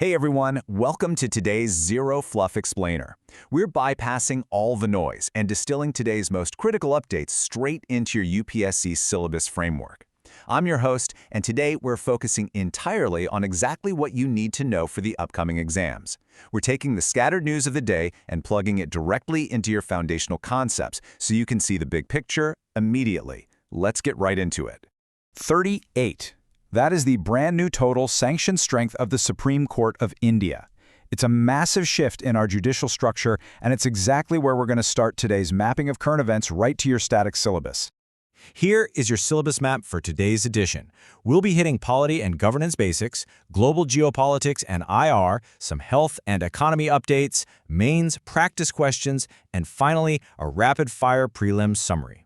Hey everyone, welcome to today's Zero Fluff Explainer. We're bypassing all the noise and distilling today's most critical updates straight into your UPSC syllabus framework. I'm your host, and today we're focusing entirely on exactly what you need to know for the upcoming exams. We're taking the scattered news of the day and plugging it directly into your foundational concepts so you can see the big picture immediately. Let's get right into it. 38. That is the brand new total sanctioned strength of the Supreme Court of India. It's a massive shift in our judicial structure, and it's exactly where we're going to start today's mapping of current events right to your static syllabus. Here is your syllabus map for today's edition. We'll be hitting polity and governance basics, global geopolitics and IR, some health and economy updates, mains, practice questions, and finally, a rapid-fire prelims summary.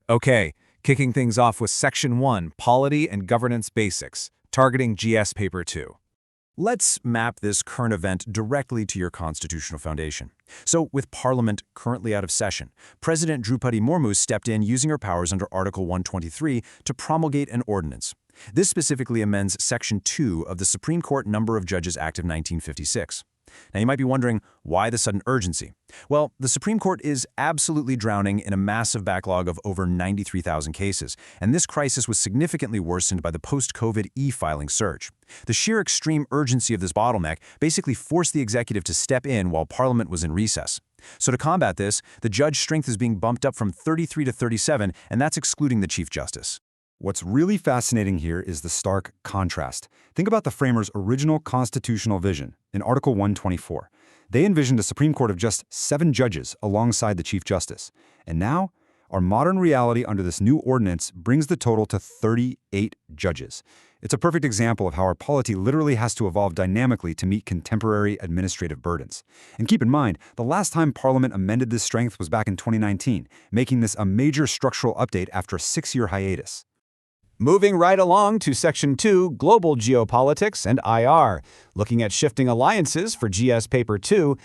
Okay, kicking things off with Section 1, Polity and Governance Basics, targeting GS Paper 2. Let's map this current event directly to your constitutional foundation. So, with Parliament currently out of session, President Draupadi Murmu stepped in using her powers under Article 123 to promulgate an ordinance. This specifically amends Section 2 of the Supreme Court Number of Judges Act of 1956. Now, you might be wondering, why the sudden urgency? Well, the Supreme Court is absolutely drowning in a massive backlog of over 93,000 cases, and this crisis was significantly worsened by the post-COVID e-filing surge. The sheer extreme urgency of this bottleneck basically forced the executive to step in while Parliament was in recess. So to combat this, the judge strength is being bumped up from 33 to 37, and that's excluding the Chief Justice. What's really fascinating here is the stark contrast. Think about the framers' original constitutional vision in Article 124. They envisioned a Supreme Court of just 7 judges alongside the Chief Justice. And now, our modern reality under this new ordinance brings the total to 38 judges. It's a perfect example of how our polity literally has to evolve dynamically to meet contemporary administrative burdens. And keep in mind, the last time Parliament amended this strength was back in 2019, making this a major structural update after a 6-year hiatus. Moving right along to Section 2, Global Geopolitics and IR, looking at shifting alliances for GS Paper 2.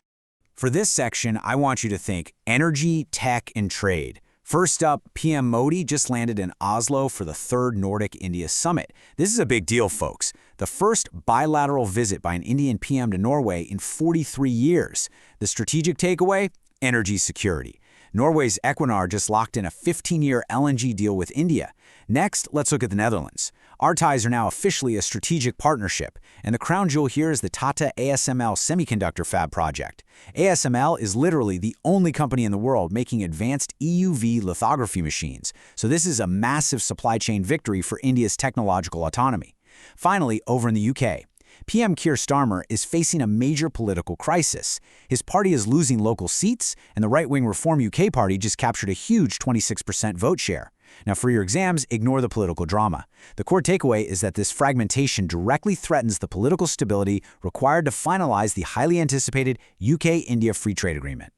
For this section, I want you to think energy, tech, and trade. First up, PM Modi just landed in Oslo for the 3rd Nordic-India Summit. This is a big deal, folks. The first bilateral visit by an Indian PM to Norway in 43 years. The strategic takeaway? Energy security. Norway's Equinor just locked in a 15-year LNG deal with India. Next, let's look at the Netherlands. Our ties are now officially a strategic partnership, and the crown jewel here is the Tata ASML semiconductor fab project. ASML is literally the only company in the world making advanced EUV lithography machines, so this is a massive supply chain victory for India's technological autonomy. Finally, over in the UK, PM Keir Starmer is facing a major political crisis. His party is losing local seats, and the right-wing Reform UK party just captured a huge 26% vote share. Now, for your exams, ignore the political drama. The core takeaway is that this fragmentation directly threatens the political stability required to finalize the highly anticipated UK-India Free Trade Agreement.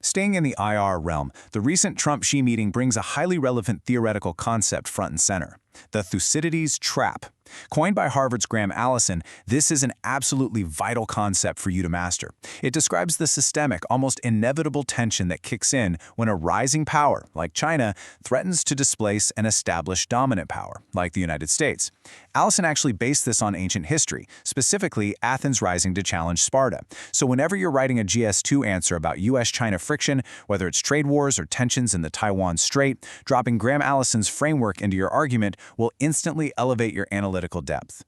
Staying in the IR realm, the recent Trump-Xi meeting brings a highly relevant theoretical concept front and center: the Thucydides trap. Coined by Harvard's Graham Allison, this is an absolutely vital concept for you to master. It describes the systemic, almost inevitable tension that kicks in when a rising power, like China, threatens to displace an established dominant power, like the United States. Allison actually based this on ancient history, specifically Athens rising to challenge Sparta. So whenever you're writing a GS2 answer about US-China friction, whether it's trade wars or tensions in the Taiwan Strait, dropping Graham Allison's framework into your argument will instantly elevate your analytical depth.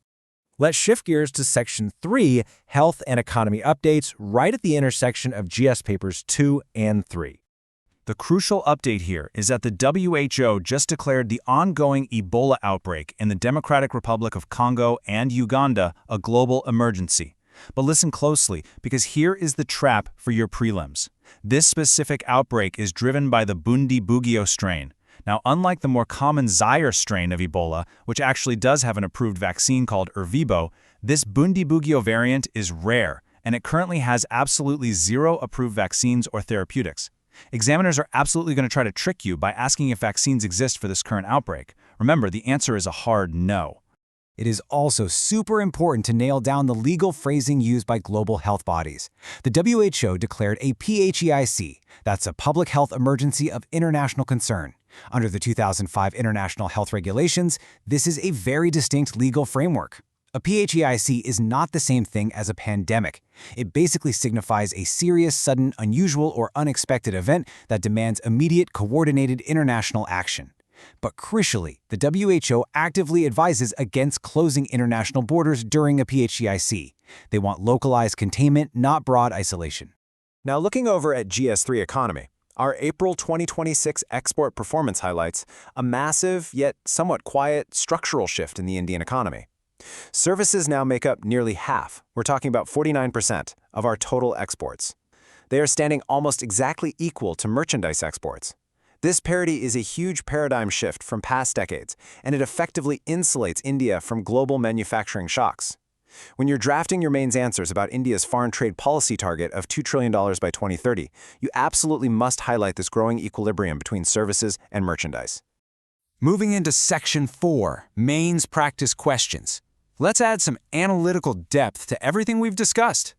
Let's shift gears to Section 3, Health and Economy Updates, right at the intersection of GS Papers 2 and 3. The crucial update here is that the WHO just declared the ongoing Ebola outbreak in the Democratic Republic of Congo and Uganda a global emergency. But listen closely, because here is the trap for your prelims. This specific outbreak is driven by the Bundibugyo strain. Now, unlike the more common Zaire strain of Ebola, which actually does have an approved vaccine called Ervebo, this Bundibugyo variant is rare, and it currently has absolutely 0 approved vaccines or therapeutics. Examiners are absolutely going to try to trick you by asking if vaccines exist for this current outbreak. Remember, the answer is a hard no. It is also super important to nail down the legal phrasing used by global health bodies. The WHO declared a PHEIC, that's a public health emergency of international concern. Under the 2005 International Health Regulations, this is a very distinct legal framework. A PHEIC is not the same thing as a pandemic. It basically signifies a serious, sudden, unusual, or unexpected event that demands immediate, coordinated international action. But crucially, the WHO actively advises against closing international borders during a PHEIC. They want localized containment, not broad isolation. Now looking over at GS3 Economy, our April 2026 export performance highlights a massive, yet somewhat quiet, structural shift in the Indian economy. Services now make up nearly half, we're talking about 49%, of our total exports. They are standing almost exactly equal to merchandise exports. This parity is a huge paradigm shift from past decades, and it effectively insulates India from global manufacturing shocks. When you're drafting your mains answers about India's foreign trade policy target of $2 trillion by 2030, you absolutely must highlight this growing equilibrium between services and merchandise. Moving into Section 4, Mains Practice Questions. Let's add some analytical depth to everything we've discussed.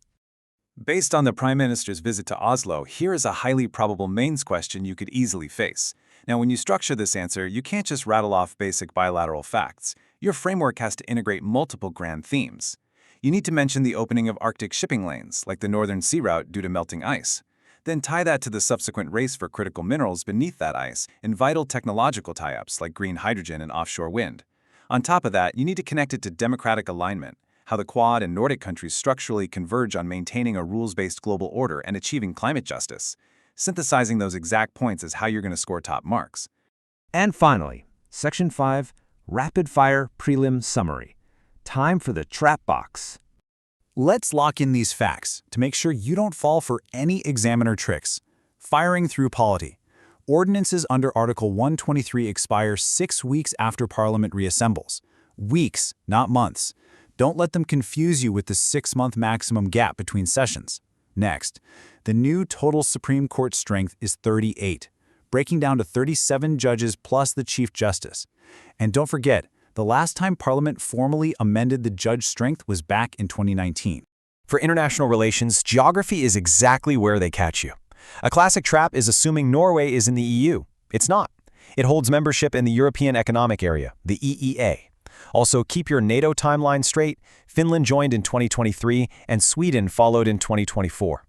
Based on the Prime Minister's visit to Oslo, here is a highly probable mains question you could easily face. Now, when you structure this answer, you can't just rattle off basic bilateral facts. Your framework has to integrate multiple grand themes. You need to mention the opening of Arctic shipping lanes, like the Northern Sea Route due to melting ice. Then tie that to the subsequent race for critical minerals beneath that ice and vital technological tie-ups like green hydrogen and offshore wind. On top of that, you need to connect it to democratic alignment, how the Quad and Nordic countries structurally converge on maintaining a rules-based global order and achieving climate justice. Synthesizing those exact points is how you're going to score top marks. And finally, Section 5, Rapid-Fire Prelim Summary. Time for the trap box. Let's lock in these facts to make sure you don't fall for any examiner tricks. Firing through polity. Ordinances under Article 123 expire 6 weeks after Parliament reassembles. Weeks, not months. Don't let them confuse you with the 6-month maximum gap between sessions. Next, the new total Supreme Court strength is 38, breaking down to 37 judges plus the Chief Justice. And don't forget, the last time Parliament formally amended the judge strength was back in 2019. For international relations, geography is exactly where they catch you. A classic trap is assuming Norway is in the EU. It's not. It holds membership in the European Economic Area, the EEA. Also, keep your NATO timeline straight. Finland joined in 2023 and Sweden followed in 2024.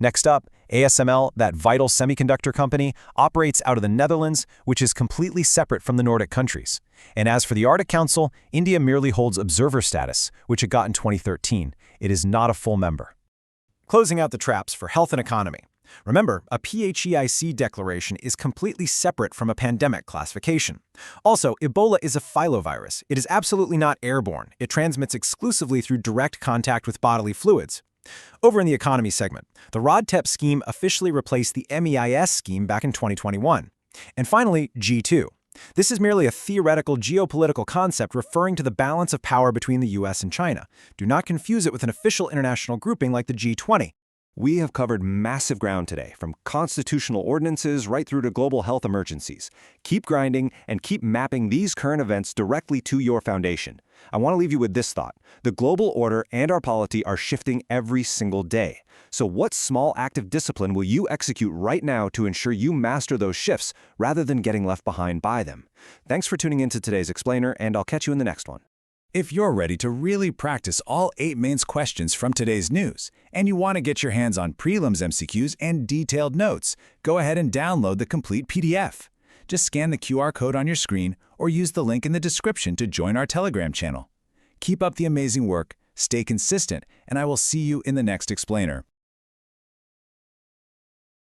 Next up, ASML, that vital semiconductor company, operates out of the Netherlands, which is completely separate from the Nordic countries. And as for the Arctic Council, India merely holds observer status, which it got in 2013. It is not a full member. Closing out the traps for health and economy. Remember, a PHEIC declaration is completely separate from a pandemic classification. Also, Ebola is a filovirus. It is absolutely not airborne. It transmits exclusively through direct contact with bodily fluids. Over in the economy segment, the RODTEP scheme officially replaced the MEIS scheme back in 2021. And finally, G2. This is merely a theoretical geopolitical concept referring to the balance of power between the US and China. Do not confuse it with an official international grouping like the G20. We have covered massive ground today, from constitutional ordinances right through to global health emergencies. Keep grinding and keep mapping these current events directly to your foundation. I want to leave you with this thought. The global order and our polity are shifting every single day. So what small active discipline will you execute right now to ensure you master those shifts rather than getting left behind by them? Thanks for tuning into today's Explainer, and I'll catch you in the next one. If you're ready to really practice all 8 mains questions from today's news, and you want to get your hands on prelims MCQs and detailed notes, go ahead and download the complete PDF. Just scan the QR code on your screen or use the link in the description to join our Telegram channel. Keep up the amazing work, stay consistent, and I will see you in the next Explainer.